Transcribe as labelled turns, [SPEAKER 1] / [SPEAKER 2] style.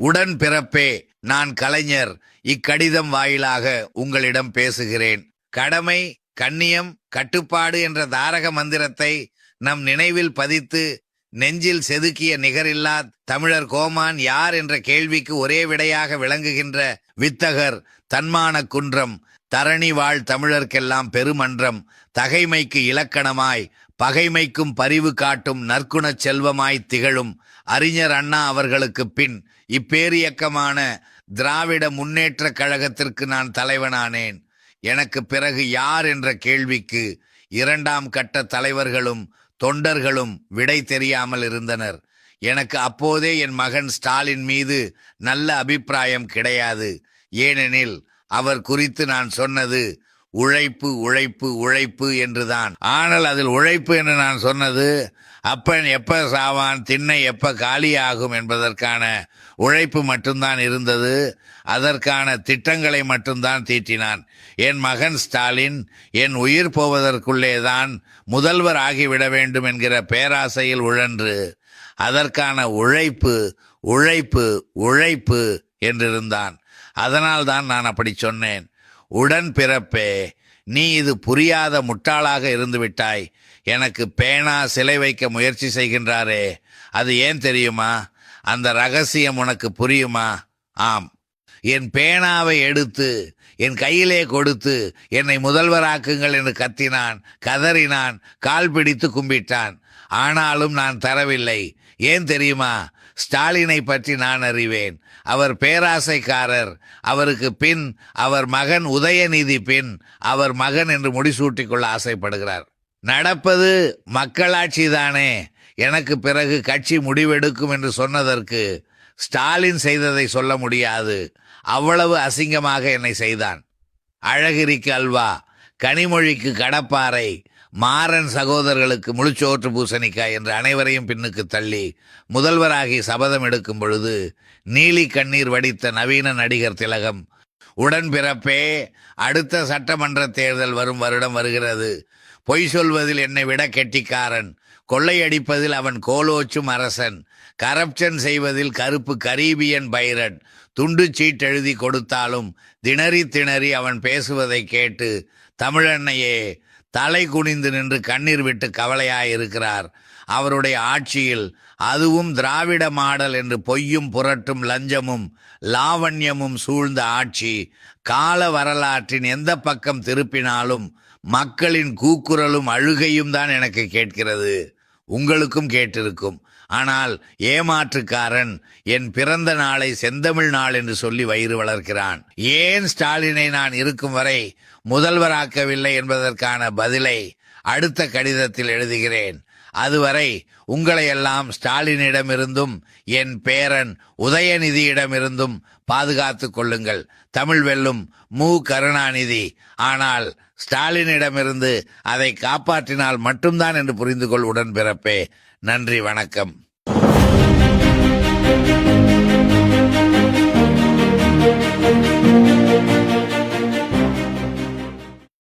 [SPEAKER 1] உடன் பிறப்பே, நான் கலைஞர். இக்கடிதம் வாயிலாக உங்களிடம் பேசுகிறேன். கடமை, கண்ணியம், கட்டுப்பாடு என்ற தாரக மந்திரத்தை நம் நினைவில் பதித்து நெஞ்சில் செதுக்கிய நிகரில்லா தமிழர் கோமான் யார் என்ற கேள்விக்கு ஒரே விடையாக விளங்குகின்ற வித்தகர், தன்மான குன்றம், தரணி வாழ் தமிழர்க்கெல்லாம் பெருமன்றம், தகைமைக்கு இலக்கணமாய் பகைமைக்கும் பரிவு காட்டும் நற்குணச் செல்வமாய் திகழும் அறிஞர் அண்ணா அவர்களுக்கு பின் இப்பேரியக்கமான திராவிட முன்னேற்ற கழகத்திற்கு நான் தலைவனானேன். எனக்கு பிறகு யார் என்ற கேள்விக்கு இரண்டாம் கட்ட தலைவர்களும் தொண்டர்களும் விடை தெரியாமல் இருந்தனர். எனக்கு அப்போதே என் மகன் ஸ்டாலின் மீது நல்ல அபிப்பிராயம் கிடையாது. ஏனெனில் அவர் குறித்து நான் சொன்னது உழைப்பு உழைப்பு உழைப்பு என்றுதான். ஆனால் அதில் உழைப்பு என்று நான் சொன்னது அப்பன் எப்ப சாவான், திண்ணை எப்ப காலியாகும் என்பதற்கான உழைப்பு மட்டும்தான் இருந்தது. அதற்கான திட்டங்களை மட்டும்தான் தீட்டினான். என் மகன் ஸ்டாலின் என் உயிர் போவதற்குள்ளேதான் முதல்வர் ஆகிவிட வேண்டும் என்கிற பேராசையில் உழன்று அதற்கான உழைப்பு உழைப்பு உழைப்பு என்றிருந்தான். அதனால்தான் நான் அப்படி சொன்னேன். உடன் பிறப்பே, நீ இது புரியாத முட்டாளாக இருந்து விட்டாய். எனக்கு பேனா சிலை வைக்க முயற்சி செய்கின்றாரே, அது ஏன் தெரியுமா? அந்த ரகசியம் உனக்கு புரியுமா? ஆம், என் பேனாவை எடுத்து என் கையிலே கொடுத்து என்னை முதல்வராக்குங்கள் என்று கத்தினான், கதறினான், கால் பிடித்து கும்பிட்டான். ஆனாலும் நான் தரவில்லை. ஏன் தெரியுமா? ஸ்டாலினை பற்றி நான் அறிவேன். அவர் பேராசைக்காரர். அவருக்கு பின் அவர் மகன் உதயநிதி பின் அவர் மகன் என்று முடிசூட்டிக் கொள்ள ஆசைப்படுகிறார். நடப்பது மக்களாட்சி தானே. எனக்கு பிறகு கட்சி முடிவெடுக்கும் என்று சொன்னதற்கு ஸ்டாலின் செய்ததை சொல்ல முடியாது. அவ்வளவு அசிங்கமாக என்னை செய்தான். அழகிரிக்கு அல்வா, கனிமொழிக்கு கடப்பாறை, மாறன் சகோதரர்களுக்கு முழுச்சோற்று பூசணிக்காய் என்று அனைவரையும் பின்னுக்கு தள்ளி முதல்வராகி சபதம் எடுக்கும் பொழுது நீலி கண்ணீர் வடித்த நவீன நடிகர் திலகம், உடன் பிறப்பே, அடுத்த சட்டமன்ற தேர்தல் வரும் வருடம் வருகிறது. பொய் சொல்வதில் என்னை விட கெட்டிக்காரன், கொள்ளையடிப்பதில் அவன் கோலோச்சும் அரசன், கரப்ஷன் செய்வதில் கருப்பு கரீபியன் பைரட், துண்டு சீட்டெழுதி கொடுத்தாலும் திணறி திணறி அவன் பேசுவதை கேட்டு தமிழன்னையே தலை குனிந்து நின்று கண்ணீர் விட்டு கவலையாயிருக்கிறார். அவருடைய ஆட்சியில், அதுவும் திராவிட மாடல் என்று பொய்யும் புரட்டும் லஞ்சமும் லாவண்யமும் சூழ்ந்த ஆட்சி, கால வரலாற்றின் எந்த பக்கம் திருப்பினாலும் மக்களின் கூக்குரலும் அழுகையும் தான் எனக்கு கேட்கிறது. உங்களுக்கும் கேட்டிருக்கும். ஆனால் ஏமாற்றுக்காரன் என் பிறந்த நாளை செந்தமிழ் நாள் என்று சொல்லி வயிறு வளர்க்கிறான். ஏன் ஸ்டாலினை நான் இருக்கும் வரை முதல்வராக்கவில்லை என்பதற்கான பதிலை அடுத்த கடிதத்தில் எழுதுகிறேன். அதுவரை உங்களையெல்லாம் ஸ்டாலினிடமிருந்தும் என் பேரன் உதயநிதியிடமிருந்தும் பாதுகாத்து கொள்ளுங்கள். தமிழ் வெல்லும் மு கருணாநிதி. ஆனால் ஸ்டாலினிடமிருந்து அதை காப்பாற்றினால் மட்டும்தான் என்று புரிந்து கொள் உடன்பிறப்பே. நன்றி, வணக்கம்.